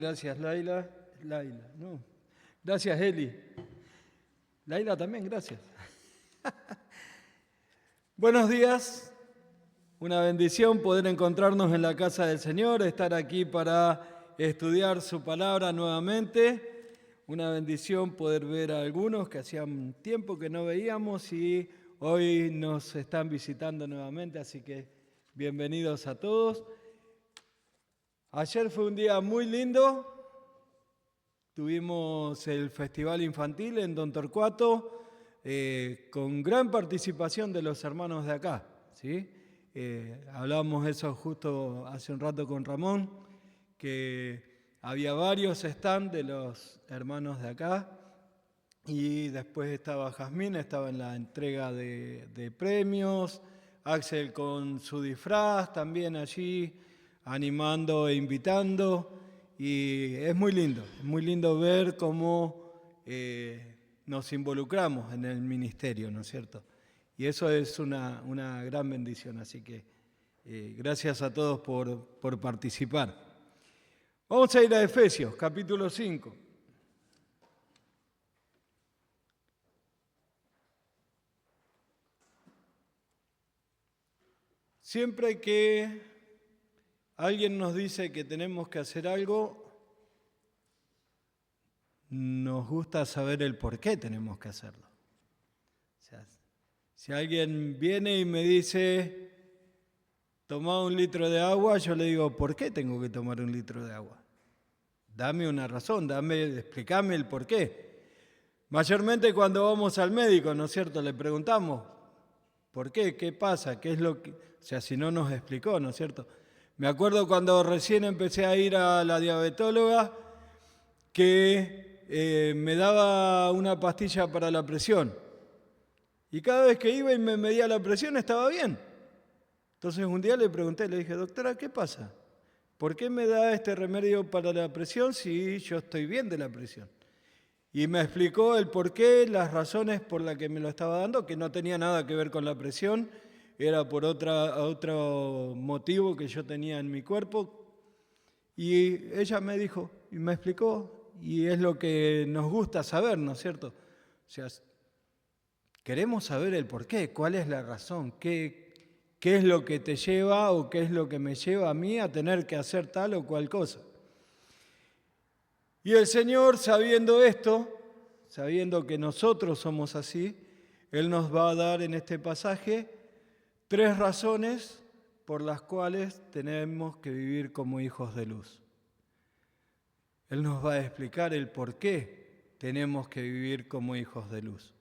Gracias, Laila. No. Gracias, Eli. Laila también, gracias. Buenos días. Una bendición poder encontrarnos en la casa del Señor, estar aquí para estudiar su palabra nuevamente. Una bendición poder ver a algunos que hacían tiempo que no veíamos y hoy nos están visitando nuevamente, así que bienvenidos a todos. Ayer fue un día muy lindo. Tuvimos el Festival Infantil en Don Torcuato con gran participación de los hermanos de acá, ¿sí? Hablábamos eso justo hace un rato con Ramón, que había varios stands de los hermanos de acá y después estaba Jazmín, estaba en la entrega de premios, Axel con su disfraz también allí, animando e invitando. Y es muy lindo ver cómo nos involucramos en el ministerio, ¿no es cierto? Y eso es una gran bendición, así que gracias a todos por participar. Vamos a ir a Efesios, capítulo 5. Siempre que alguien nos dice que tenemos que hacer algo, nos gusta saber el por qué tenemos que hacerlo. O sea, si alguien viene y me dice, toma 1 litro de agua, yo le digo, ¿por qué tengo que tomar 1 litro de agua? Dame una razón, explícame el por qué. Mayormente cuando vamos al médico, ¿no es cierto? Le preguntamos, ¿por qué? ¿Qué pasa? ¿Qué es lo que...? O sea, si no nos explicó, ¿no es cierto? Me acuerdo cuando recién empecé a ir a la diabetóloga que me daba una pastilla para la presión. Y cada vez que iba y me medía la presión estaba bien. Entonces un día le pregunté, le dije, doctora, ¿qué pasa? ¿Por qué me da este remedio para la presión si yo estoy bien de la presión? Y me explicó el porqué, las razones por las que me lo estaba dando, que no tenía nada que ver con la presión, era por otro motivo que yo tenía en mi cuerpo. Y ella me dijo y me explicó, y es lo que nos gusta saber, ¿no es cierto? O sea, queremos saber el porqué, cuál es la razón, qué es lo que te lleva o qué es lo que me lleva a mí a tener que hacer tal o cual cosa. Y el Señor, sabiendo esto, sabiendo que nosotros somos así, Él nos va a dar en este pasaje 3 razones por las cuales tenemos que vivir como hijos de luz. Él nos va a explicar el por qué tenemos que vivir como hijos de luz.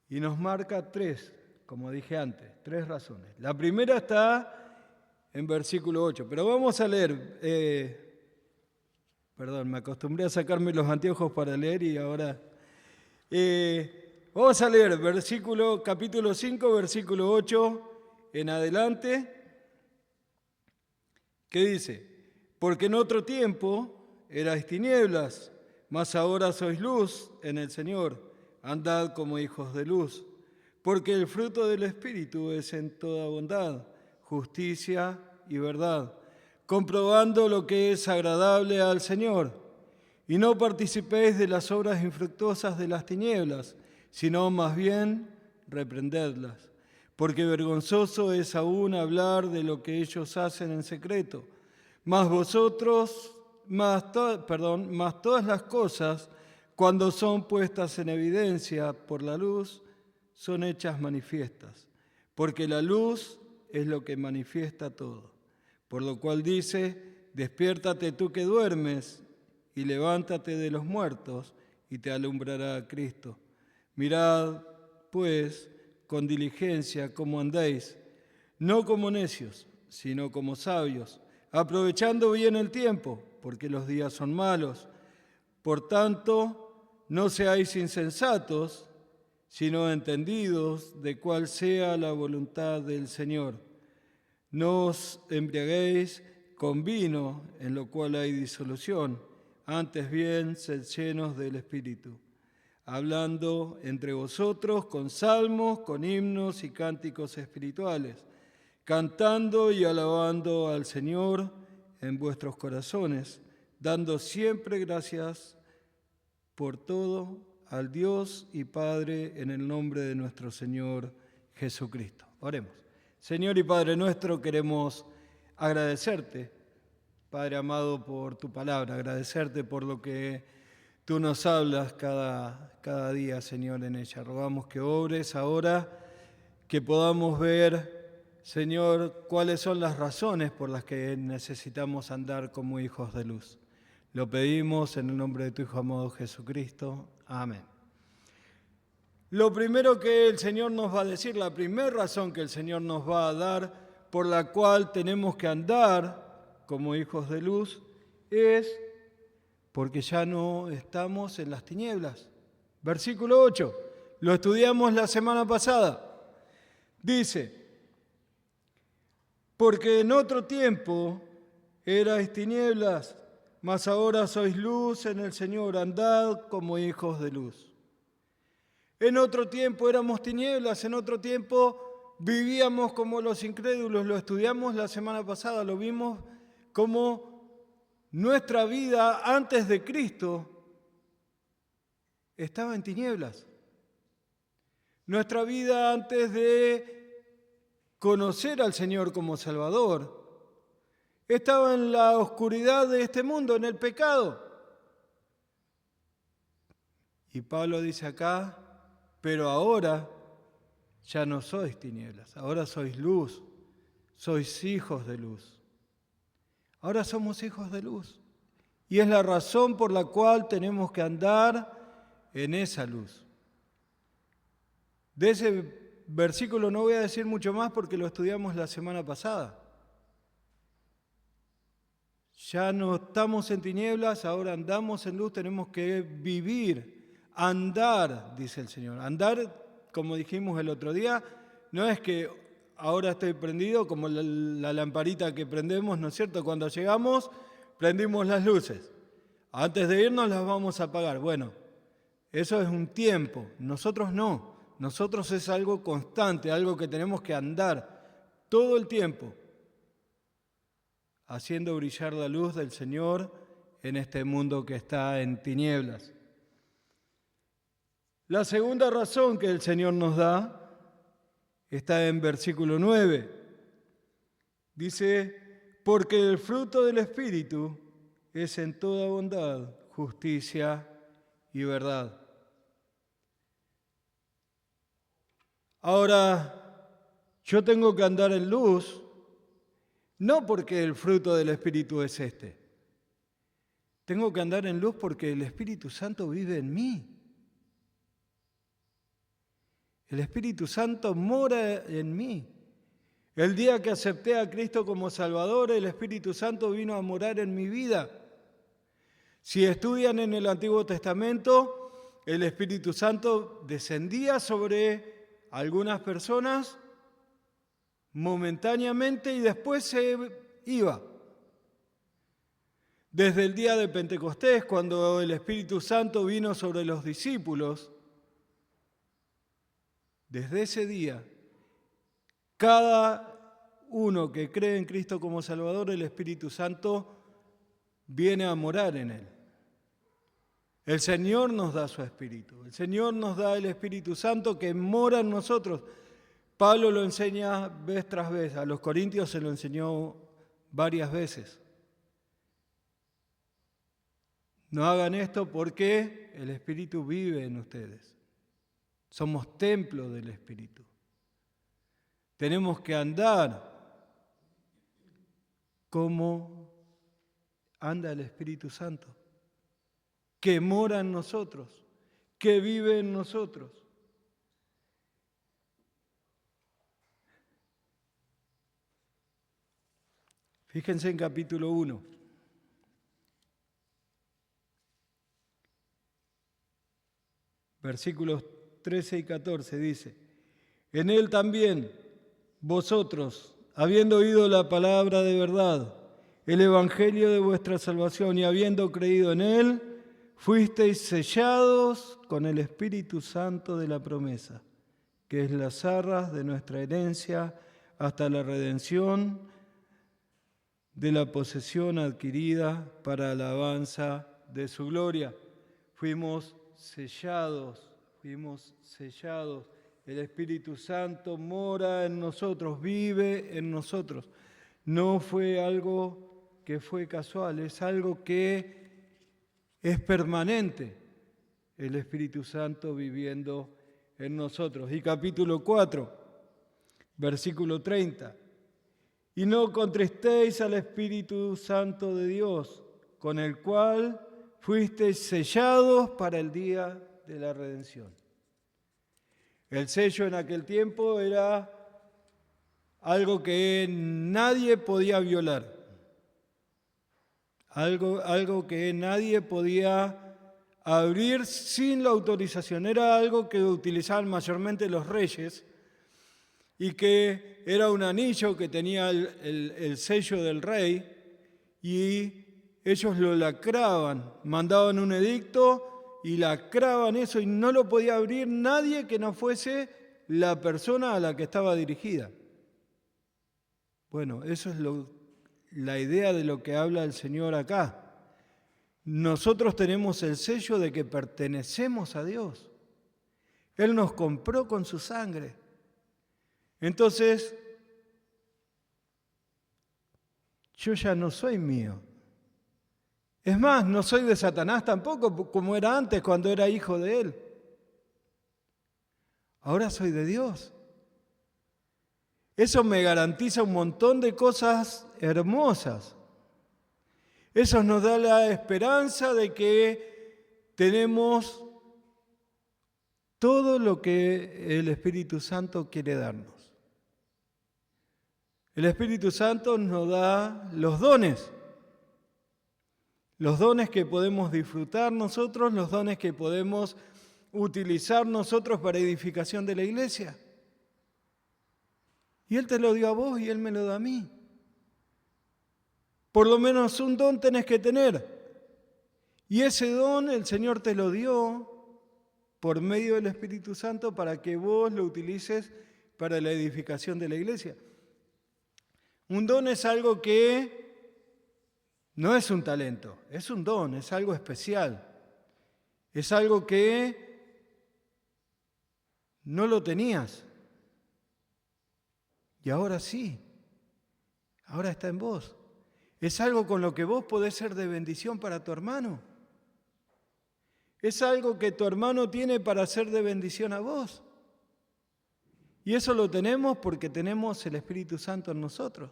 Y nos marca 3, como dije antes, 3 razones. La primera está en versículo 8, pero vamos a leer... Perdón, me acostumbré a sacarme los anteojos para leer y ahora... vamos a leer capítulo 5, versículo 8 en adelante, que dice, porque en otro tiempo erais tinieblas, mas ahora sois luz en el Señor, andad como hijos de luz, porque el fruto del Espíritu es en toda bondad, justicia y verdad, comprobando lo que es agradable al Señor. Y no participéis de las obras infructuosas de las tinieblas, sino más bien reprendedlas. Porque vergonzoso es aún hablar de lo que ellos hacen en secreto. Mas todas las cosas, cuando son puestas en evidencia por la luz, son hechas manifiestas. Porque la luz es lo que manifiesta todo. Por lo cual dice, despiértate tú que duermes, y levántate de los muertos, y te alumbrará Cristo. Mirad, pues, con diligencia cómo andéis, no como necios, sino como sabios, aprovechando bien el tiempo, porque los días son malos. Por tanto, no seáis insensatos, sino entendidos de cuál sea la voluntad del Señor. No os embriaguéis con vino, en lo cual hay disolución, antes bien sed llenos del Espíritu, hablando entre vosotros con salmos, con himnos y cánticos espirituales, cantando y alabando al Señor en vuestros corazones, dando siempre gracias por todo al Dios y Padre en el nombre de nuestro Señor Jesucristo. Oremos. Señor y Padre nuestro, queremos agradecerte, Padre amado, por tu palabra, agradecerte por lo que tú nos hablas cada día, Señor, en ella. Rogamos que obres ahora, que podamos ver, Señor, cuáles son las razones por las que necesitamos andar como hijos de luz. Lo pedimos en el nombre de tu Hijo amado Jesucristo. Amén. Lo primero que el Señor nos va a decir, la primera razón que el Señor nos va a dar por la cual tenemos que andar como hijos de luz es porque ya no estamos en las tinieblas. Versículo 8, lo estudiamos la semana pasada. Dice, porque en otro tiempo erais tinieblas, mas ahora sois luz en el Señor, andad como hijos de luz. En otro tiempo éramos tinieblas, en otro tiempo vivíamos como los incrédulos, lo estudiamos la semana pasada, lo vimos como nuestra vida antes de Cristo estaba en tinieblas. Nuestra vida antes de conocer al Señor como Salvador estaba en la oscuridad de este mundo, en el pecado. Y Pablo dice acá, pero ahora ya no sois tinieblas, ahora sois luz, sois hijos de luz. Ahora somos hijos de luz. Y es la razón por la cual tenemos que andar en esa luz. De ese versículo no voy a decir mucho más porque lo estudiamos la semana pasada. Ya no estamos en tinieblas, ahora andamos en luz, tenemos que vivir, andar, dice el Señor. Andar, como dijimos el otro día, no es que ahora estoy prendido como la lamparita que prendemos, ¿no es cierto? Cuando llegamos, prendimos las luces. Antes de irnos las vamos a apagar. Bueno, eso es un tiempo, nosotros no. Nosotros es algo constante, algo que tenemos que andar todo el tiempo, haciendo brillar la luz del Señor en este mundo que está en tinieblas. La segunda razón que el Señor nos da está en versículo 9. Dice, porque el fruto del Espíritu es en toda bondad, justicia y verdad. Ahora, yo tengo que andar en luz, no porque el fruto del Espíritu es este. Tengo que andar en luz porque el Espíritu Santo vive en mí. El Espíritu Santo mora en mí. El día que acepté a Cristo como Salvador, el Espíritu Santo vino a morar en mi vida. Si estudian en el Antiguo Testamento, el Espíritu Santo descendía sobre algunas personas momentáneamente y después se iba. Desde el día de Pentecostés, cuando el Espíritu Santo vino sobre los discípulos, desde ese día, cada uno que cree en Cristo como Salvador, el Espíritu Santo viene a morar en él. El Señor nos da su Espíritu, el Señor nos da el Espíritu Santo que mora en nosotros. Pablo lo enseña vez tras vez, a los corintios se lo enseñó varias veces. No hagan esto porque el Espíritu vive en ustedes. Somos templo del Espíritu. Tenemos que andar como anda el Espíritu Santo, que mora en nosotros, que vive en nosotros. Fíjense en capítulo 1. Versículos 13 y 14 dice, en él también vosotros, habiendo oído la palabra de verdad, el evangelio de vuestra salvación y habiendo creído en él, fuisteis sellados con el Espíritu Santo de la promesa, que es las arras de nuestra herencia hasta la redención de la posesión adquirida para alabanza de su gloria. Fuimos sellados. El Espíritu Santo mora en nosotros, vive en nosotros. No fue algo que fue casual, es algo que es permanente. El Espíritu Santo viviendo en nosotros. Y capítulo 4, versículo 30. Y no contristéis al Espíritu Santo de Dios, con el cual fuisteis sellados para el día de la redención. El sello en aquel tiempo era algo que nadie podía violar, algo que nadie podía abrir sin la autorización. Era algo que utilizaban mayormente los reyes y que era un anillo que tenía el sello del rey y ellos lo lacraban, mandaban un edicto y lacraban eso y no lo podía abrir nadie que no fuese la persona a la que estaba dirigida. Bueno, eso es la idea de lo que habla el Señor acá. Nosotros tenemos el sello de que pertenecemos a Dios. Él nos compró con su sangre. Entonces, yo ya no soy mío. Es más, no soy de Satanás tampoco, como era antes cuando era hijo de él. Ahora soy de Dios. Eso me garantiza un montón de cosas hermosas. Eso nos da la esperanza de que tenemos todo lo que el Espíritu Santo quiere darnos. El Espíritu Santo nos da los dones que podemos disfrutar nosotros, los dones que podemos utilizar nosotros para edificación de la iglesia. Y Él te lo dio a vos y Él me lo da a mí. Por lo menos un don tenés que tener. Y ese don el Señor te lo dio por medio del Espíritu Santo para que vos lo utilices para la edificación de la iglesia. Un don es algo que no es un talento, es un don, es algo especial. Es algo que no lo tenías. Y ahora sí, ahora está en vos. Es algo con lo que vos podés ser de bendición para tu hermano. Es algo que tu hermano tiene para ser de bendición a vos. Y eso lo tenemos porque tenemos el Espíritu Santo en nosotros.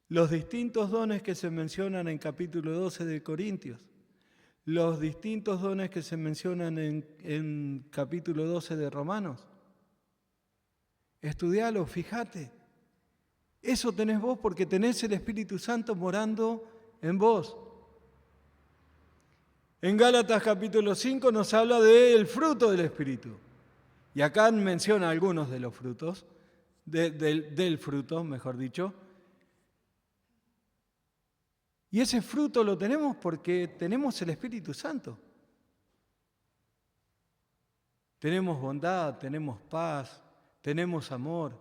Los distintos dones que se mencionan en capítulo 12 de Corintios, los distintos dones que se mencionan en capítulo 12 de Romanos. Estudialo, fíjate. Eso tenés vos porque tenés el Espíritu Santo morando en vos. En Gálatas capítulo 5 nos habla del fruto del Espíritu. Y acá menciona algunos de los frutos, del fruto, mejor dicho. Y ese fruto lo tenemos porque tenemos el Espíritu Santo. Tenemos bondad, tenemos paz, tenemos amor.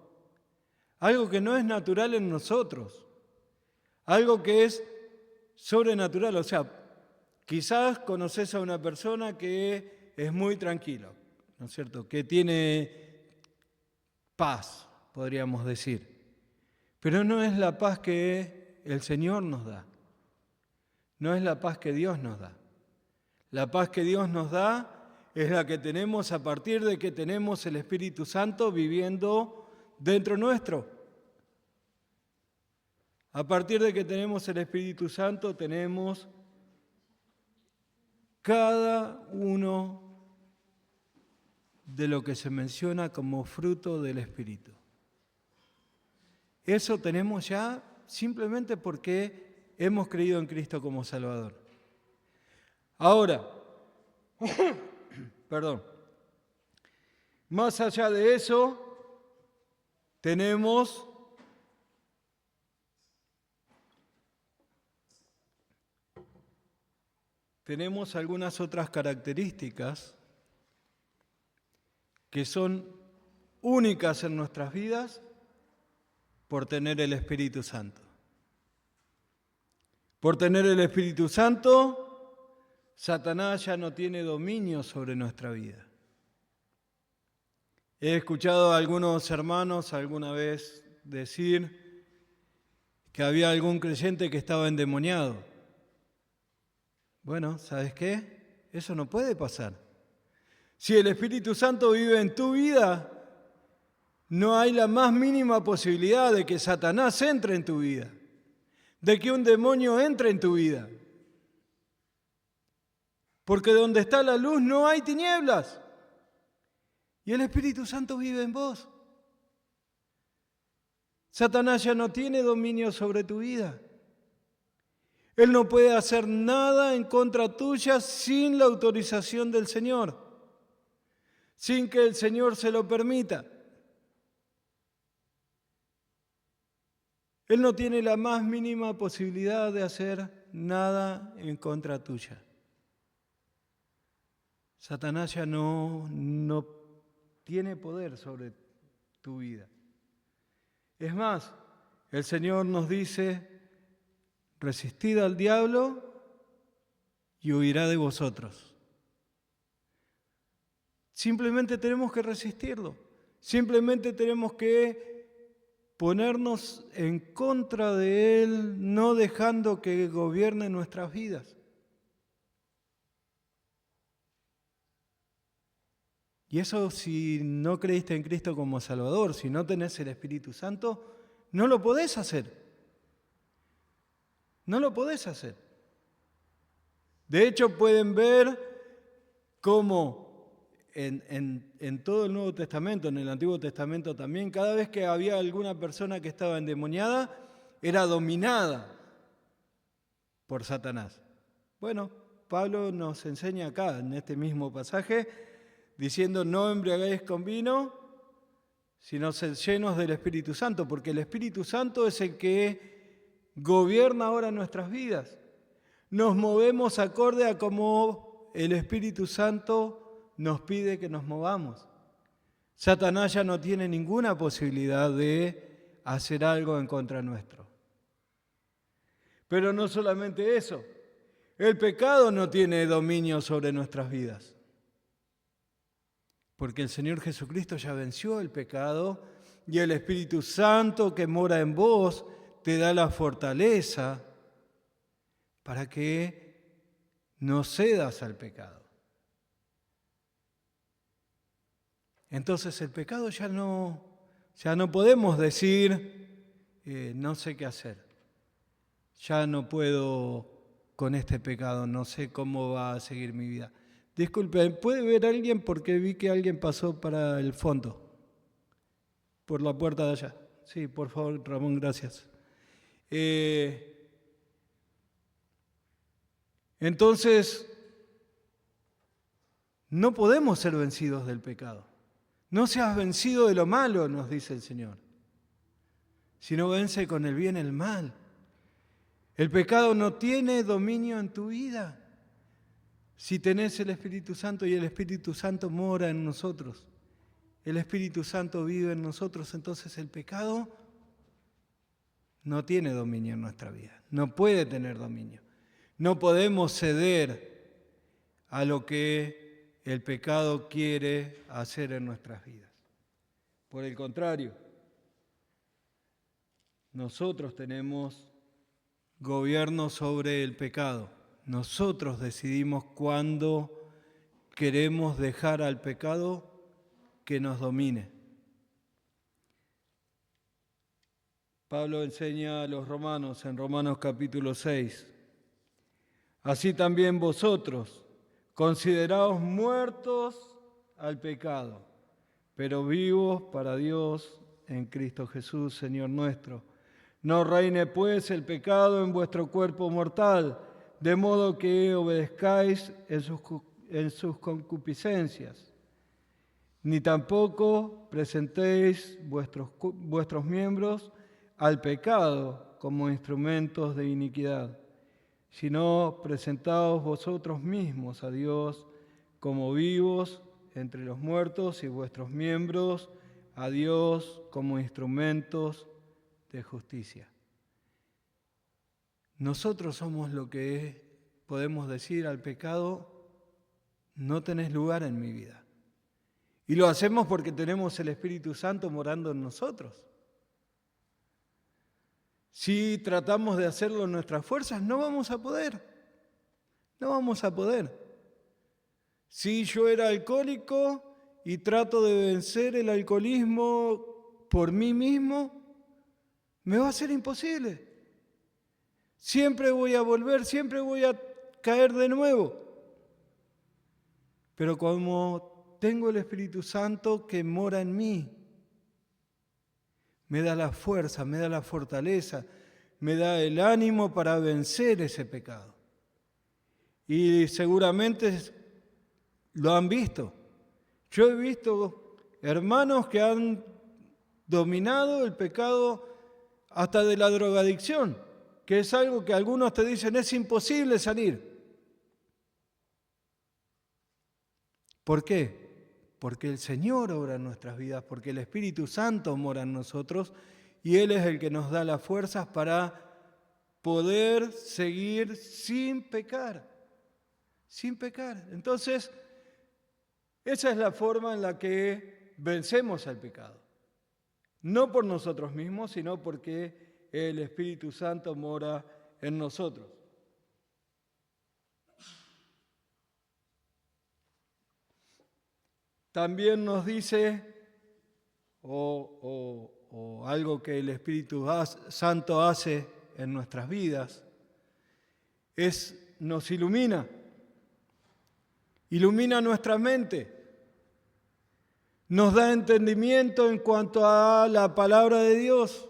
Algo que no es natural en nosotros. Algo que es sobrenatural. O sea, quizás conoces a una persona que es muy tranquila, ¿no es cierto? Que tiene paz, podríamos decir. Pero no es la paz que el Señor nos da. No es la paz que Dios nos da. La paz que Dios nos da es la que tenemos a partir de que tenemos el Espíritu Santo viviendo dentro nuestro. A partir de que tenemos el Espíritu Santo, tenemos cada uno de lo que se menciona como fruto del Espíritu. Eso tenemos ya simplemente porque hemos creído en Cristo como Salvador. Ahora, perdón, más allá de eso, tenemos algunas otras características que son únicas en nuestras vidas, por tener el Espíritu Santo. Por tener el Espíritu Santo, Satanás ya no tiene dominio sobre nuestra vida. He escuchado a algunos hermanos alguna vez decir que había algún creyente que estaba endemoniado. Bueno, ¿sabes qué? Eso no puede pasar. Si el Espíritu Santo vive en tu vida, no hay la más mínima posibilidad de que Satanás entre en tu vida, de que un demonio entre en tu vida. Porque donde está la luz no hay tinieblas. Y el Espíritu Santo vive en vos. Satanás ya no tiene dominio sobre tu vida. Él no puede hacer nada en contra tuya sin la autorización del Señor, sin que el Señor se lo permita. Él no tiene la más mínima posibilidad de hacer nada en contra tuya. Satanás ya no tiene poder sobre tu vida. Es más, el Señor nos dice, resistid al diablo y huirá de vosotros. Simplemente tenemos que resistirlo. Simplemente tenemos que ponernos en contra de Él, no dejando que gobierne nuestras vidas. Y eso si no creíste en Cristo como Salvador, si no tenés el Espíritu Santo, no lo podés hacer. No lo podés hacer. De hecho, pueden ver cómo en todo el Nuevo Testamento, en el Antiguo Testamento también, cada vez que había alguna persona que estaba endemoniada, era dominada por Satanás. Bueno, Pablo nos enseña acá, en este mismo pasaje, diciendo, no embriaguéis con vino, sino sed llenos del Espíritu Santo, porque el Espíritu Santo es el que gobierna ahora nuestras vidas. Nos movemos acorde a cómo el Espíritu Santo nos pide que nos movamos. Satanás ya no tiene ninguna posibilidad de hacer algo en contra nuestro. Pero no solamente eso, el pecado no tiene dominio sobre nuestras vidas. Porque el Señor Jesucristo ya venció el pecado y el Espíritu Santo que mora en vos te da la fortaleza para que no cedas al pecado. Entonces el pecado ya no podemos decir, no sé qué hacer, ya no puedo con este pecado, no sé cómo va a seguir mi vida. Disculpe, ¿puede ver a alguien? Porque vi que alguien pasó para el fondo, por la puerta de allá. Sí, por favor, Ramón, gracias. Entonces, no podemos ser vencidos del pecado. No seas vencido de lo malo, nos dice el Señor, sino vence con el bien el mal. El pecado no tiene dominio en tu vida. Si tenés el Espíritu Santo y el Espíritu Santo mora en nosotros, el Espíritu Santo vive en nosotros, entonces el pecado no tiene dominio en nuestra vida, no puede tener dominio. No podemos ceder a lo que el pecado quiere hacer en nuestras vidas. Por el contrario, nosotros tenemos gobierno sobre el pecado. Nosotros decidimos cuándo queremos dejar al pecado que nos domine. Pablo enseña a los romanos en Romanos capítulo 6. Así también vosotros, consideraos muertos al pecado, pero vivos para Dios en Cristo Jesús, Señor nuestro. No reine pues el pecado en vuestro cuerpo mortal, de modo que obedezcáis en sus concupiscencias, ni tampoco presentéis vuestros miembros al pecado como instrumentos de iniquidad, sino presentaos vosotros mismos a Dios como vivos entre los muertos y vuestros miembros a Dios como instrumentos de justicia. Nosotros somos lo que podemos decir al pecado: no tenés lugar en mi vida. Y lo hacemos porque tenemos el Espíritu Santo morando en nosotros. Si tratamos de hacerlo en nuestras fuerzas, no vamos a poder. No vamos a poder. Si yo era alcohólico y trato de vencer el alcoholismo por mí mismo, me va a ser imposible. Siempre voy a volver, siempre voy a caer de nuevo. Pero como tengo el Espíritu Santo que mora en mí, me da la fuerza, me da la fortaleza, me da el ánimo para vencer ese pecado. Y seguramente lo han visto. Yo he visto hermanos que han dominado el pecado hasta de la drogadicción, que es algo que algunos te dicen es imposible salir. ¿Por qué? Porque el Señor obra en nuestras vidas, porque el Espíritu Santo mora en nosotros y Él es el que nos da las fuerzas para poder seguir sin pecar. Sin pecar. Entonces, esa es la forma en la que vencemos al pecado. No por nosotros mismos, sino porque el Espíritu Santo mora en nosotros. También nos dice, o algo que el Espíritu Santo hace en nuestras vidas, nos ilumina nuestra mente, nos da entendimiento en cuanto a la palabra de Dios.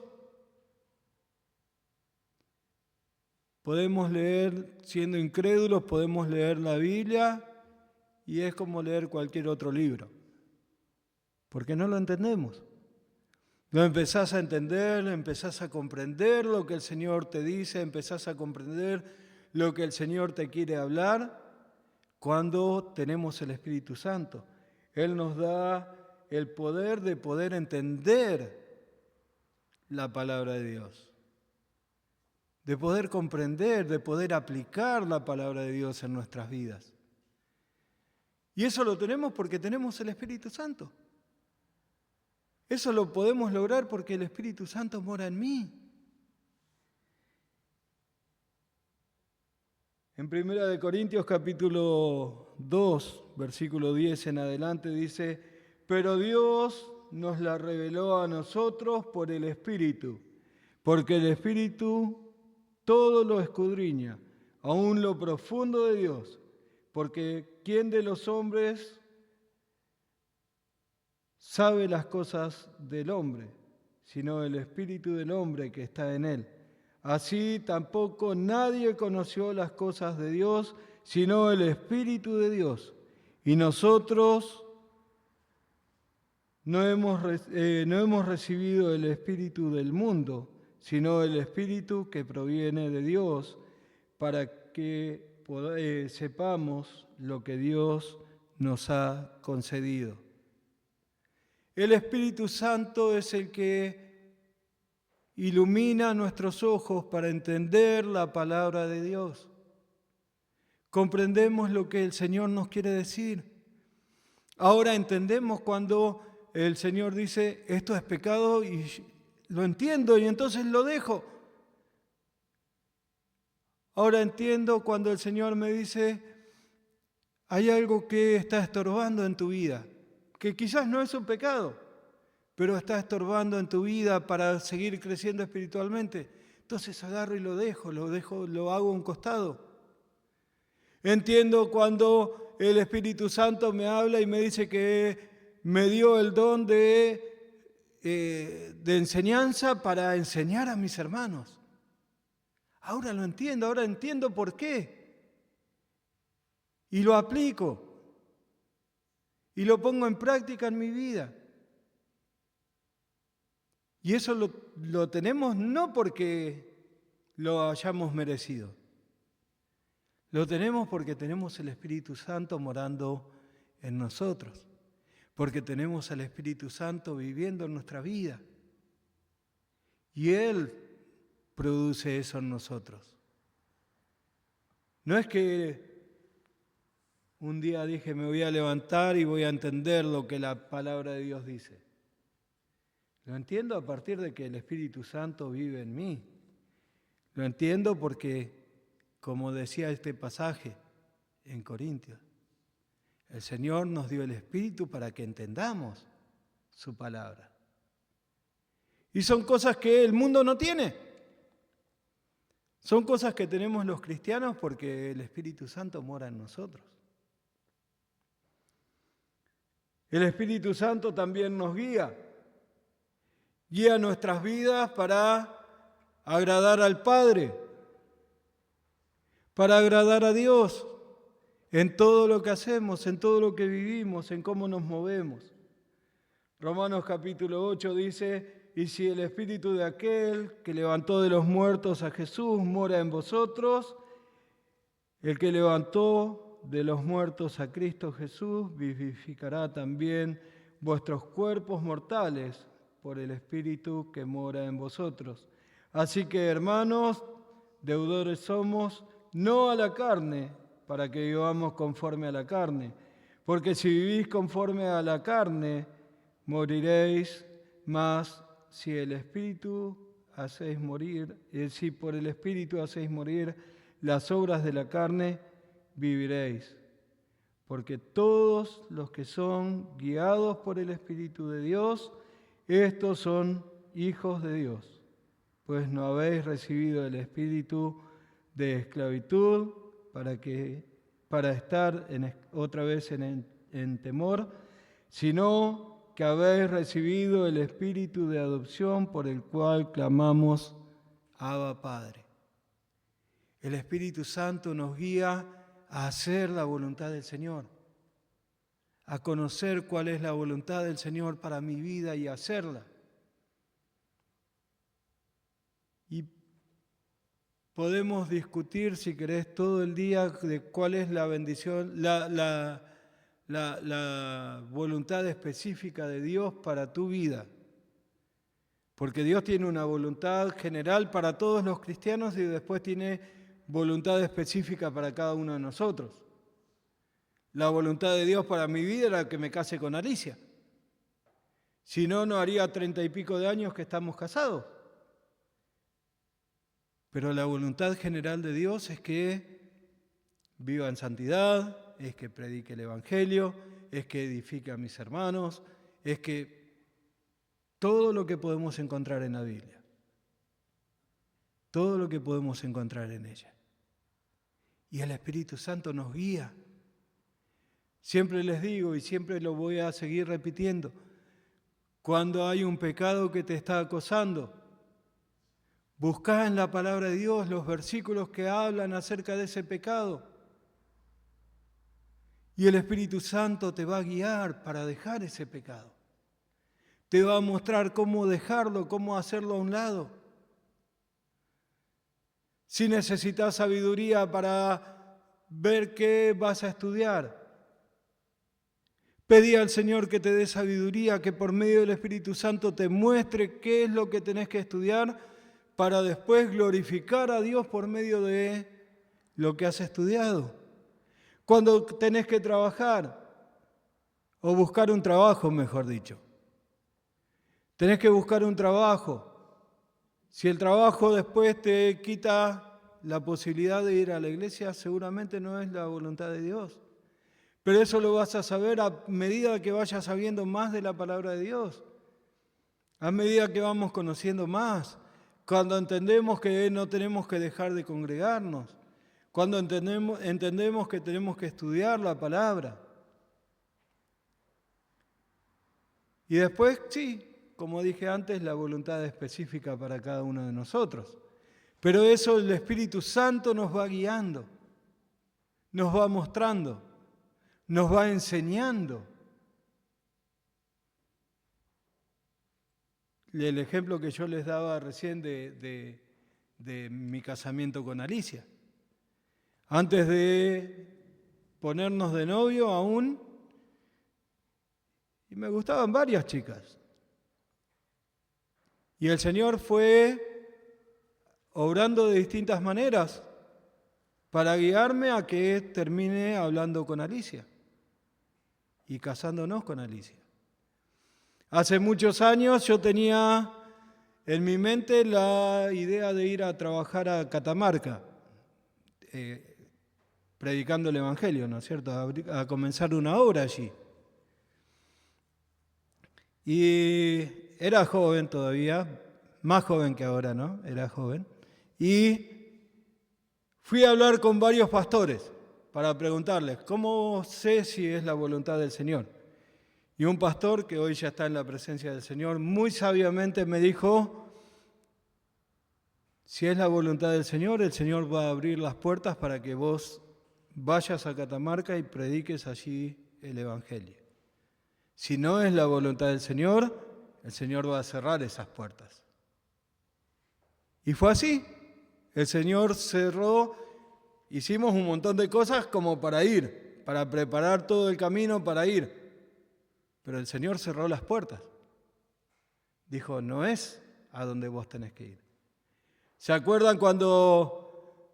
Podemos leer, siendo incrédulos, podemos leer la Biblia y es como leer cualquier otro libro, porque no lo entendemos. Lo empezás a entender, empezás a comprender lo que el Señor te dice, empezás a comprender lo que el Señor te quiere hablar cuando tenemos el Espíritu Santo. Él nos da el poder de poder entender la palabra de Dios, de poder comprender, de poder aplicar la palabra de Dios en nuestras vidas. Y eso lo tenemos porque tenemos el Espíritu Santo. Eso lo podemos lograr porque el Espíritu Santo mora en mí. En 1 Corintios capítulo 2, versículo 10 en adelante dice: pero Dios nos la reveló a nosotros por el Espíritu, porque el Espíritu todo lo escudriña, aún lo profundo de Dios, porque ¿quién de los hombres sabe las cosas del hombre, sino el Espíritu del hombre que está en él? Así tampoco nadie conoció las cosas de Dios, sino el Espíritu de Dios. Y nosotros no hemos recibido el Espíritu del mundo, sino el Espíritu que proviene de Dios, para que sepamos lo que Dios nos ha concedido. El Espíritu Santo es el que ilumina nuestros ojos para entender la palabra de Dios. Comprendemos lo que el Señor nos quiere decir. Ahora entendemos cuando el Señor dice, esto es pecado, y lo entiendo y entonces lo dejo. Ahora entiendo cuando el Señor me dice, hay algo que está estorbando en tu vida, que quizás no es un pecado, pero está estorbando en tu vida para seguir creciendo espiritualmente. Entonces agarro y lo dejo, lo hago a un costado. Entiendo cuando el Espíritu Santo me habla y me dice que me dio el don de enseñanza para enseñar a mis hermanos. Ahora lo entiendo, ahora entiendo por qué. Y lo aplico. Y lo pongo en práctica en mi vida. Y eso lo tenemos no porque lo hayamos merecido. Lo tenemos porque tenemos el Espíritu Santo morando en nosotros. Porque tenemos al Espíritu Santo viviendo en nuestra vida. Y Él produce eso en nosotros. No es que un día dije me voy a levantar y voy a entender lo que la palabra de Dios dice. Lo entiendo a partir de que el Espíritu Santo vive en mí. Lo entiendo porque, como decía este pasaje en Corintios, el Señor nos dio el Espíritu para que entendamos su palabra. Y son cosas que el mundo no tiene. Son cosas que tenemos los cristianos porque el Espíritu Santo mora en nosotros. El Espíritu Santo también nos guía nuestras vidas para agradar al Padre, para agradar a Dios en todo lo que hacemos, en todo lo que vivimos, en cómo nos movemos. Romanos capítulo 8 dice: y si el Espíritu de aquel que levantó de los muertos a Jesús mora en vosotros, el que levantó de los muertos a Cristo Jesús vivificará también vuestros cuerpos mortales por el Espíritu que mora en vosotros. Así que, hermanos, deudores somos, no a la carne, para que vivamos conforme a la carne. Porque si vivís conforme a la carne, moriréis, mas si el Espíritu hacéis morir, si por el Espíritu hacéis morir las obras de la carne, viviréis. Porque todos los que son guiados por el Espíritu de Dios, estos son hijos de Dios. Pues no habéis recibido el espíritu de esclavitud para estar otra vez en temor, sino que habéis recibido el espíritu de adopción por el cual clamamos: Abba, Padre. El Espíritu Santo nos guía a hacer la voluntad del Señor, a conocer cuál es la voluntad del Señor para mi vida y hacerla. Y podemos discutir, si querés, todo el día de cuál es la bendición, la voluntad específica de Dios para tu vida. Porque Dios tiene una voluntad general para todos los cristianos y después tiene voluntad específica para cada uno de nosotros. La voluntad de Dios para mi vida era que me case con Alicia. Si no, no haría 30 y pico de años que estamos casados. Pero la voluntad general de Dios es que viva en santidad, es que predique el Evangelio, es que edifique a mis hermanos, es que todo lo que podemos encontrar en la Biblia, todo lo que podemos encontrar en ella. Y el Espíritu Santo nos guía. Siempre les digo y siempre lo voy a seguir repitiendo, cuando hay un pecado que te está acosando, buscá en la palabra de Dios los versículos que hablan acerca de ese pecado. Y el Espíritu Santo te va a guiar para dejar ese pecado. Te va a mostrar cómo dejarlo, cómo hacerlo a un lado. Si necesitas sabiduría para ver qué vas a estudiar, pedí al Señor que te dé sabiduría, que por medio del Espíritu Santo te muestre qué es lo que tenés que estudiar para después glorificar a Dios por medio de lo que has estudiado. Cuando tenés que trabajar, o buscar un trabajo, mejor dicho. Tenés que buscar un trabajo. Si el trabajo después te quita la posibilidad de ir a la iglesia, seguramente no es la voluntad de Dios. Pero eso lo vas a saber a medida que vayas sabiendo más de la palabra de Dios. A medida que vamos conociendo más. Cuando entendemos que no tenemos que dejar de congregarnos, cuando entendemos que tenemos que estudiar la palabra. Y después, sí, como dije antes, la voluntad específica para cada uno de nosotros. Pero eso el Espíritu Santo nos va guiando, nos va mostrando, nos va enseñando. El ejemplo que yo les daba recién de mi casamiento con Alicia. Antes de ponernos de novio aún, y me gustaban varias chicas. Y el Señor fue obrando de distintas maneras para guiarme a que termine hablando con Alicia y casándonos con Alicia. Hace muchos años yo tenía en mi mente la idea de ir a trabajar a Catamarca, predicando el Evangelio, ¿no es cierto?, a comenzar una obra allí. Y era joven todavía, más joven que ahora, ¿no? Era joven. Y fui a hablar con varios pastores para preguntarles, ¿cómo sé si es la voluntad del Señor? Y un pastor, que hoy ya está en la presencia del Señor, muy sabiamente me dijo, si es la voluntad del Señor, el Señor va a abrir las puertas para que vos vayas a Catamarca y prediques allí el Evangelio. Si no es la voluntad del Señor, el Señor va a cerrar esas puertas. Y fue así. El Señor cerró, hicimos un montón de cosas como para ir, para preparar todo el camino para ir. Pero el Señor cerró las puertas. Dijo, no es a donde vos tenés que ir. ¿Se acuerdan cuando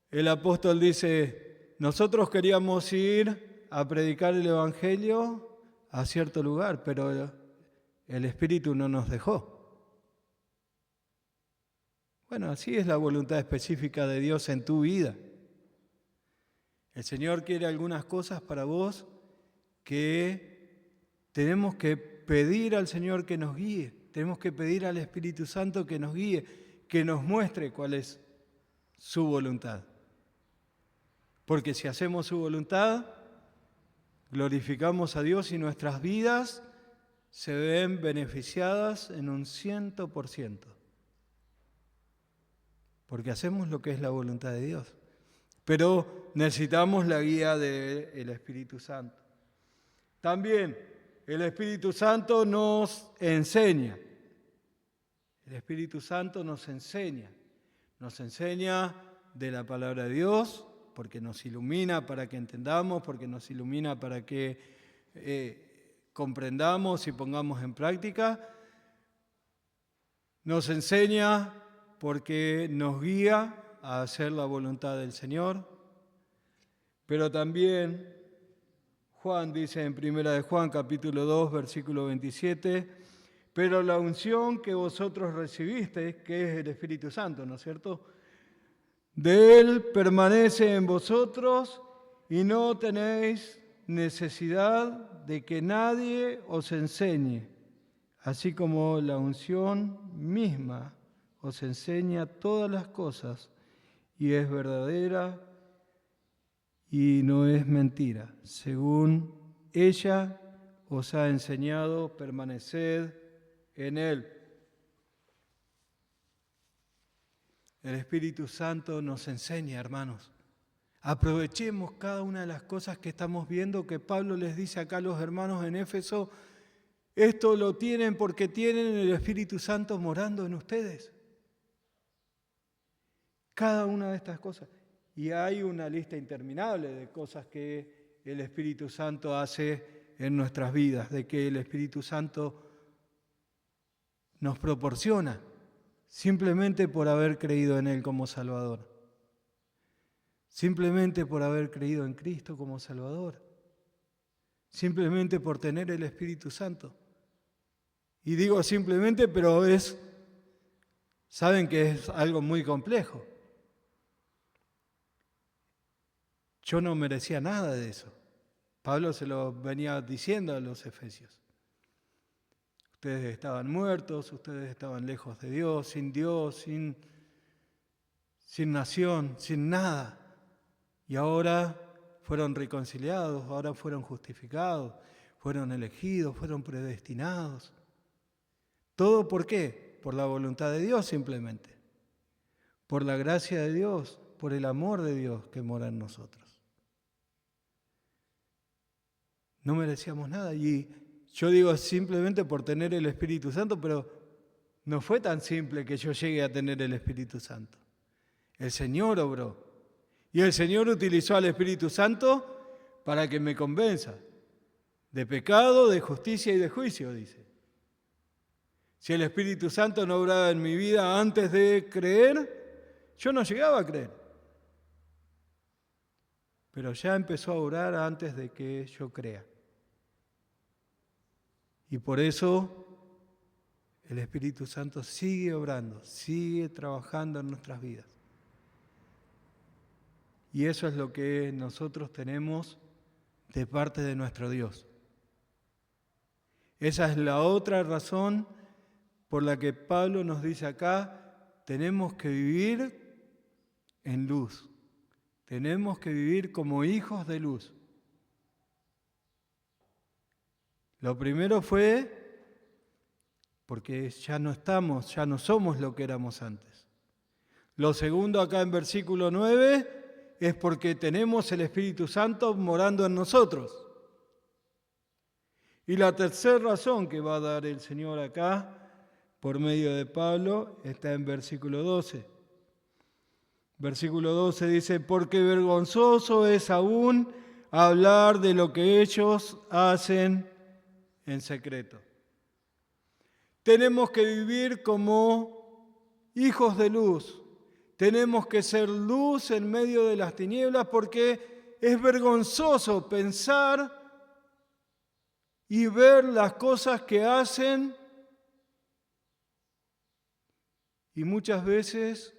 el apóstol dice, nosotros queríamos ir a predicar el Evangelio a cierto lugar, pero el Espíritu no nos dejó? Bueno, así es la voluntad específica de Dios en tu vida. El Señor quiere algunas cosas para vos que tenemos que pedir al Señor que nos guíe, tenemos que pedir al Espíritu Santo que nos guíe, que nos muestre cuál es su voluntad. Porque si hacemos su voluntad, glorificamos a Dios y nuestras vidas se ven beneficiadas en un 100%. Porque hacemos lo que es la voluntad de Dios. Pero necesitamos la guía del Espíritu Santo. También el Espíritu Santo nos enseña. El Espíritu Santo nos enseña de la palabra de Dios, porque nos ilumina para que entendamos, porque nos ilumina para que comprendamos y pongamos en práctica. Nos enseña porque nos guía a hacer la voluntad del Señor, pero también Juan dice en 1 de Juan, capítulo 2, versículo 27, pero la unción que vosotros recibisteis, que es el Espíritu Santo, ¿no es cierto?, de Él permanece en vosotros y no tenéis necesidad de que nadie os enseñe, así como la unción misma os enseña todas las cosas y es verdadera y no es mentira. Según ella os ha enseñado, permaneced en Él. El Espíritu Santo nos enseña, hermanos. Aprovechemos cada una de las cosas que estamos viendo, que Pablo les dice acá a los hermanos en Éfeso. Esto lo tienen porque tienen el Espíritu Santo morando en ustedes. Cada una de estas cosas. Y hay una lista interminable de cosas que el Espíritu Santo hace en nuestras vidas, de que el Espíritu Santo nos proporciona simplemente por haber creído en Él como Salvador. Simplemente por haber creído en Cristo como Salvador. Simplemente por tener el Espíritu Santo. Y digo simplemente, pero saben que es algo muy complejo. Yo no merecía nada de eso. Pablo se lo venía diciendo a los efesios. Ustedes estaban muertos, ustedes estaban lejos de Dios, sin nación, sin nada. Y ahora fueron reconciliados, ahora fueron justificados, fueron elegidos, fueron predestinados. ¿Todo por qué? Por la voluntad de Dios simplemente. Por la gracia de Dios, por el amor de Dios que mora en nosotros. No merecíamos nada y yo digo simplemente por tener el Espíritu Santo, pero no fue tan simple que yo llegue a tener el Espíritu Santo. El Señor obró y el Señor utilizó al Espíritu Santo para que me convenza de pecado, de justicia y de juicio, dice. Si el Espíritu Santo no obraba en mi vida antes de creer, yo no llegaba a creer. Pero ya empezó a obrar antes de que yo crea. Y por eso el Espíritu Santo sigue obrando, sigue trabajando en nuestras vidas. Y eso es lo que nosotros tenemos de parte de nuestro Dios. Esa es la otra razón por la que Pablo nos dice acá, tenemos que vivir en luz. Tenemos que vivir como hijos de luz. Lo primero fue porque ya no somos lo que éramos antes. Lo segundo acá en versículo 9 es porque tenemos el Espíritu Santo morando en nosotros. Y la tercera razón que va a dar el Señor acá, por medio de Pablo, está en versículo 12. Versículo 12 dice, porque vergonzoso es aún hablar de lo que ellos hacen en secreto. Tenemos que vivir como hijos de luz. Tenemos que ser luz en medio de las tinieblas porque es vergonzoso pensar y ver las cosas que hacen y muchas veces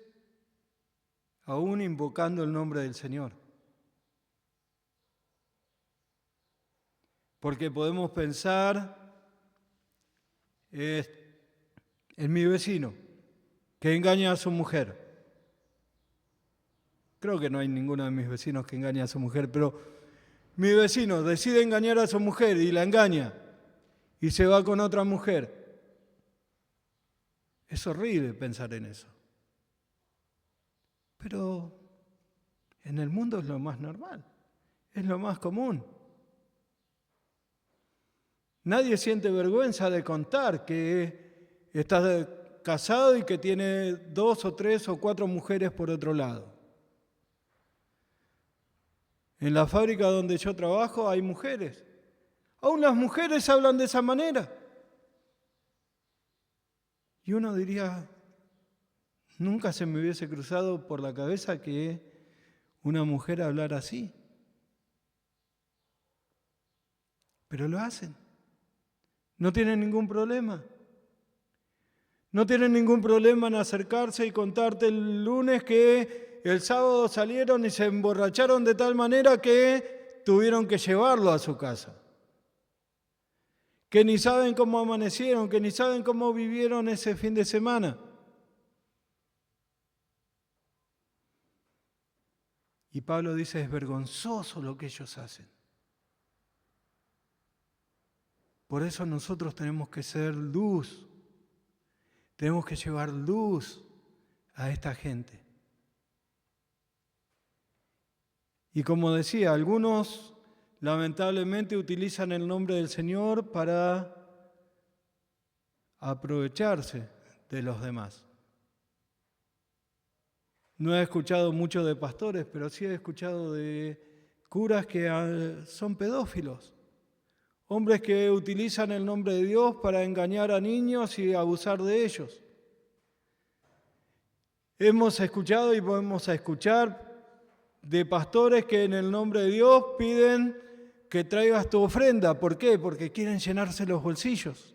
aún invocando el nombre del Señor. Porque podemos pensar en mi vecino que engaña a su mujer. Creo que no hay ninguno de mis vecinos que engañe a su mujer, pero mi vecino decide engañar a su mujer y la engaña y se va con otra mujer. Es horrible pensar en eso. Pero en el mundo es lo más normal, es lo más común. Nadie siente vergüenza de contar que está casado y que tiene 2 o 3 o 4 mujeres por otro lado. En la fábrica donde yo trabajo hay mujeres. Aún las mujeres hablan de esa manera. Y uno diría, nunca se me hubiese cruzado por la cabeza que una mujer hablara así. Pero lo hacen. No tienen ningún problema. No tienen ningún problema en acercarse y contarte el lunes que el sábado salieron y se emborracharon de tal manera que tuvieron que llevarlo a su casa. Que ni saben cómo amanecieron, que ni saben cómo vivieron ese fin de semana. Y Pablo dice, es vergonzoso lo que ellos hacen. Por eso nosotros tenemos que ser luz. Tenemos que llevar luz a esta gente. Y como decía, algunos lamentablemente utilizan el nombre del Señor para aprovecharse de los demás. No he escuchado mucho de pastores, pero sí he escuchado de curas que son pedófilos. Hombres que utilizan el nombre de Dios para engañar a niños y abusar de ellos. Hemos escuchado y podemos escuchar de pastores que en el nombre de Dios piden que traigas tu ofrenda. ¿Por qué? Porque quieren llenarse los bolsillos.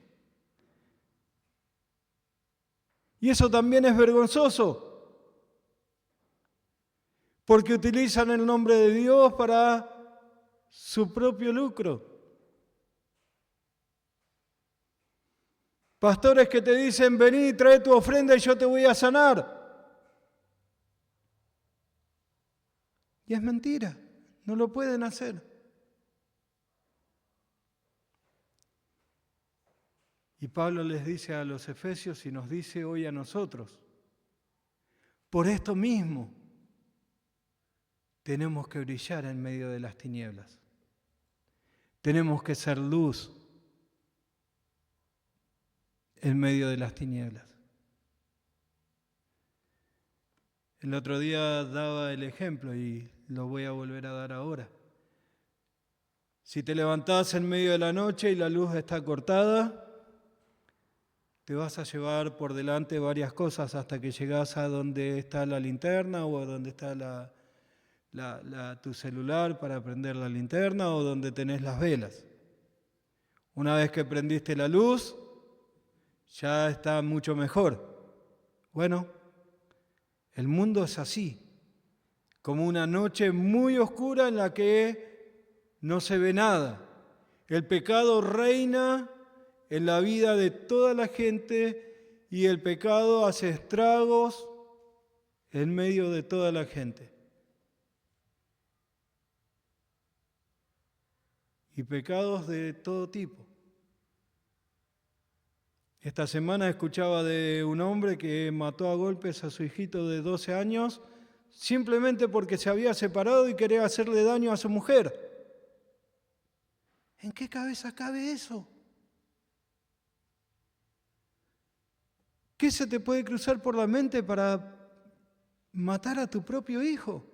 Y eso también es vergonzoso, porque utilizan el nombre de Dios para su propio lucro. Pastores que te dicen, vení, trae tu ofrenda y yo te voy a sanar. Y es mentira, no lo pueden hacer. Y Pablo les dice a los efesios y nos dice hoy a nosotros, por esto mismo tenemos que brillar en medio de las tinieblas. Tenemos que ser luz en medio de las tinieblas. El otro día daba el ejemplo y lo voy a volver a dar ahora. Si te levantás en medio de la noche y la luz está cortada, te vas a llevar por delante varias cosas hasta que llegás a donde está la linterna o a donde está tu celular para prender la linterna o donde tenés las velas. Una vez que prendiste la luz, ya está mucho mejor. Bueno, el mundo es así, como una noche muy oscura en la que no se ve nada. El pecado reina en la vida de toda la gente y el pecado hace estragos en medio de toda la gente. Y pecados de todo tipo. Esta semana escuchaba de un hombre que mató a golpes a su hijito de 12 años simplemente porque se había separado y quería hacerle daño a su mujer. ¿En qué cabeza cabe eso? ¿Qué se te puede cruzar por la mente para matar a tu propio hijo?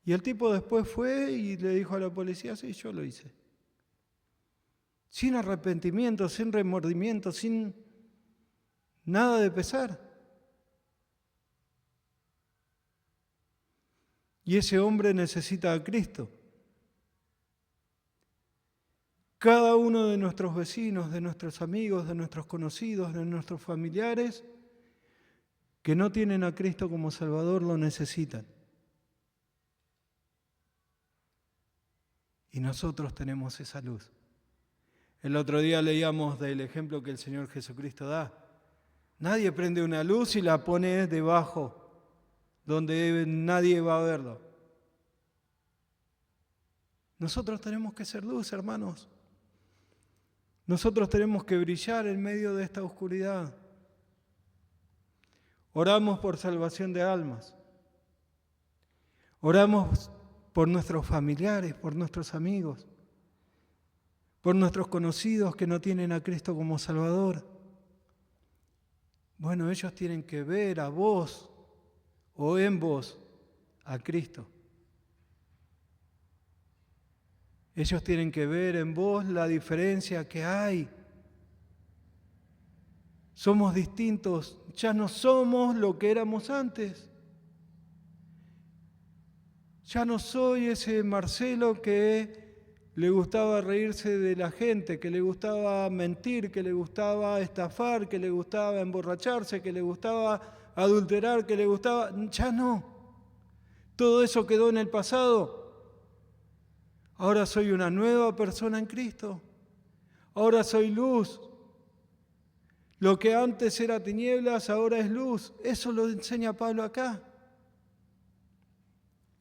Y el tipo después fue y le dijo a la policía, sí, yo lo hice. Sin arrepentimiento, sin remordimiento, sin nada de pesar. Y ese hombre necesita a Cristo. Cada uno de nuestros vecinos, de nuestros amigos, de nuestros conocidos, de nuestros familiares que no tienen a Cristo como Salvador lo necesitan. Y nosotros tenemos esa luz. El otro día leíamos del ejemplo que el Señor Jesucristo da. Nadie prende una luz y la pone debajo, donde nadie va a verlo. Nosotros tenemos que ser luz, hermanos. Nosotros tenemos que brillar en medio de esta oscuridad. Oramos por salvación de almas. Oramos por nuestros familiares, por nuestros amigos, por nuestros conocidos que no tienen a Cristo como Salvador. Bueno, ellos tienen que ver a vos o en vos a Cristo. Ellos tienen que ver en vos la diferencia que hay. Somos distintos, ya no somos lo que éramos antes. Ya no soy ese Marcelo que le gustaba reírse de la gente, que le gustaba mentir, que le gustaba estafar, que le gustaba emborracharse, que le gustaba adulterar, que le gustaba... Ya no. Todo eso quedó en el pasado. Ahora soy una nueva persona en Cristo. Ahora soy luz. Lo que antes era tinieblas, ahora es luz. Eso lo enseña Pablo acá.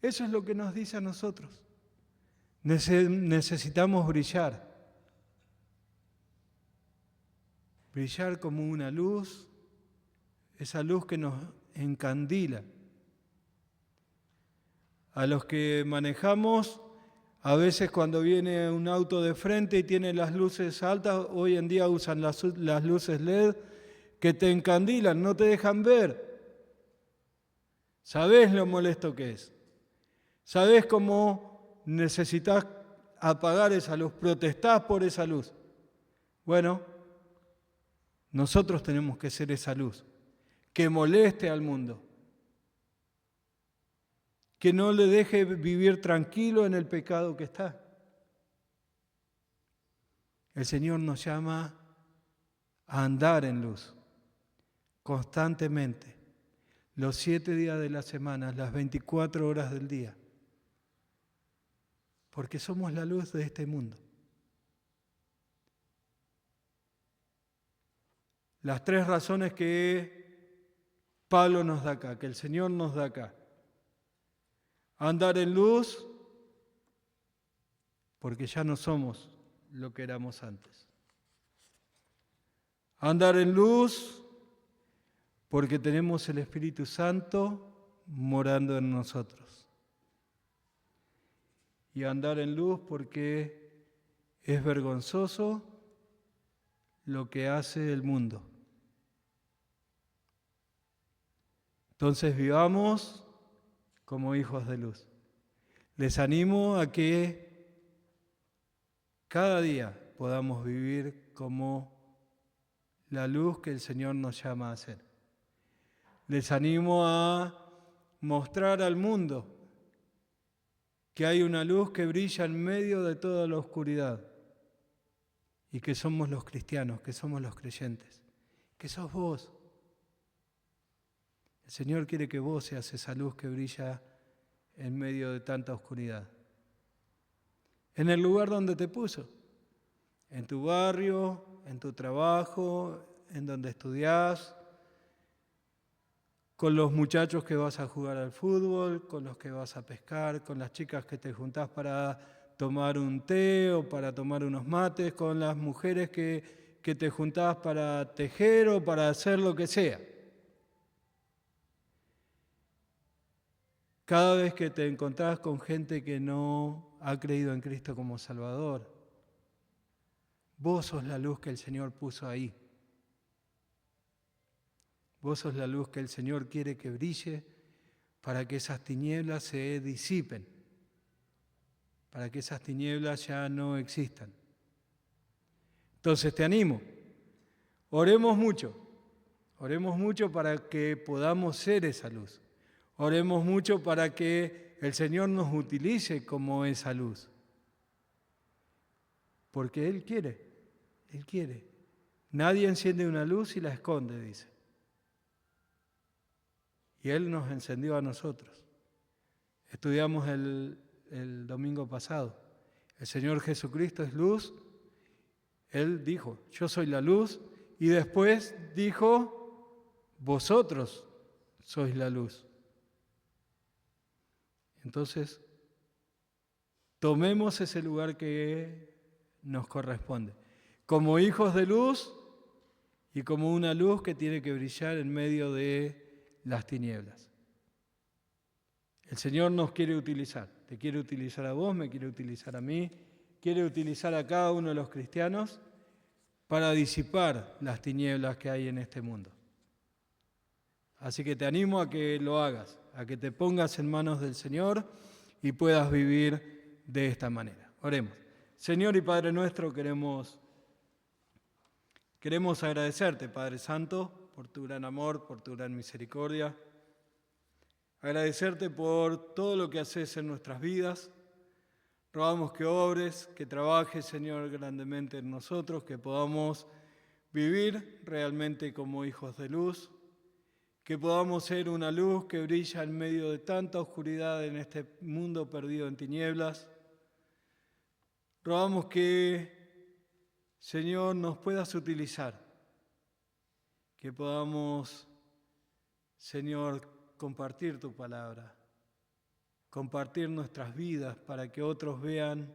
Eso es lo que nos dice a nosotros. Necesitamos brillar. Brillar como una luz, esa luz que nos encandila. A los que manejamos, a veces cuando viene un auto de frente y tiene las luces altas, hoy en día usan las luces LED que te encandilan, no te dejan ver. ¿Sabés lo molesto que es? ¿Sabés cómo necesitas apagar esa luz? Protestás por esa luz. Bueno, nosotros tenemos que ser esa luz que moleste al mundo, que no le deje vivir tranquilo en el pecado que está. El Señor nos llama a andar en luz constantemente, los 7 días de la semana, las 24 horas del día, porque somos la luz de este mundo. Las 3 razones que Pablo nos da acá, que el Señor nos da acá. Andar en luz, porque ya no somos lo que éramos antes. Andar en luz, porque tenemos el Espíritu Santo morando en nosotros. Y andar en luz porque es vergonzoso lo que hace el mundo. Entonces vivamos como hijos de luz. Les animo a que cada día podamos vivir como la luz que el Señor nos llama a ser. Les animo a mostrar al mundo que hay una luz que brilla en medio de toda la oscuridad y que somos los cristianos, que somos los creyentes, que sos vos. El Señor quiere que vos seas esa luz que brilla en medio de tanta oscuridad. En el lugar donde te puso, en tu barrio, en tu trabajo, en donde estudiás, con los muchachos que vas a jugar al fútbol, con los que vas a pescar, con las chicas que te juntás para tomar un té o para tomar unos mates, con las mujeres que te juntás para tejer o para hacer lo que sea. Cada vez que te encontrás con gente que no ha creído en Cristo como Salvador, vos sos la luz que el Señor puso ahí. Vos sos la luz que el Señor quiere que brille para que esas tinieblas se disipen, para que esas tinieblas ya no existan. Entonces te animo, oremos mucho para que podamos ser esa luz. Oremos mucho para que el Señor nos utilice como esa luz. Porque Él quiere. Nadie enciende una luz y la esconde, dice. Y Él nos encendió a nosotros. Estudiamos el domingo pasado. El Señor Jesucristo es luz. Él dijo, yo soy la luz. Y después dijo, vosotros sois la luz. Entonces, tomemos ese lugar que nos corresponde. Como hijos de luz y como una luz que tiene que brillar en medio de las tinieblas. El Señor nos quiere utilizar. Te quiere utilizar a vos, me quiere utilizar a mí, quiere utilizar a cada uno de los cristianos para disipar las tinieblas que hay en este mundo. Así que te animo a que lo hagas, a que te pongas en manos del Señor y puedas vivir de esta manera. Oremos. Señor y Padre nuestro, queremos agradecerte, Padre Santo, por tu gran amor, por tu gran misericordia. Agradecerte por todo lo que haces en nuestras vidas. Rogamos que obres, que trabajes, Señor, grandemente en nosotros, que podamos vivir realmente como hijos de luz, que podamos ser una luz que brilla en medio de tanta oscuridad en este mundo perdido en tinieblas. Rogamos que, Señor, nos puedas utilizar, que podamos, Señor, compartir tu palabra, compartir nuestras vidas para que otros vean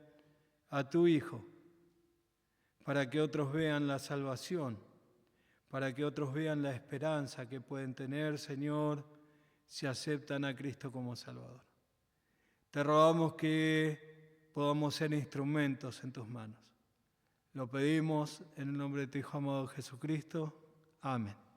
a tu Hijo, para que otros vean la salvación, para que otros vean la esperanza que pueden tener, Señor, si aceptan a Cristo como Salvador. Te rogamos que podamos ser instrumentos en tus manos. Lo pedimos en el nombre de tu Hijo amado Jesucristo. Amén.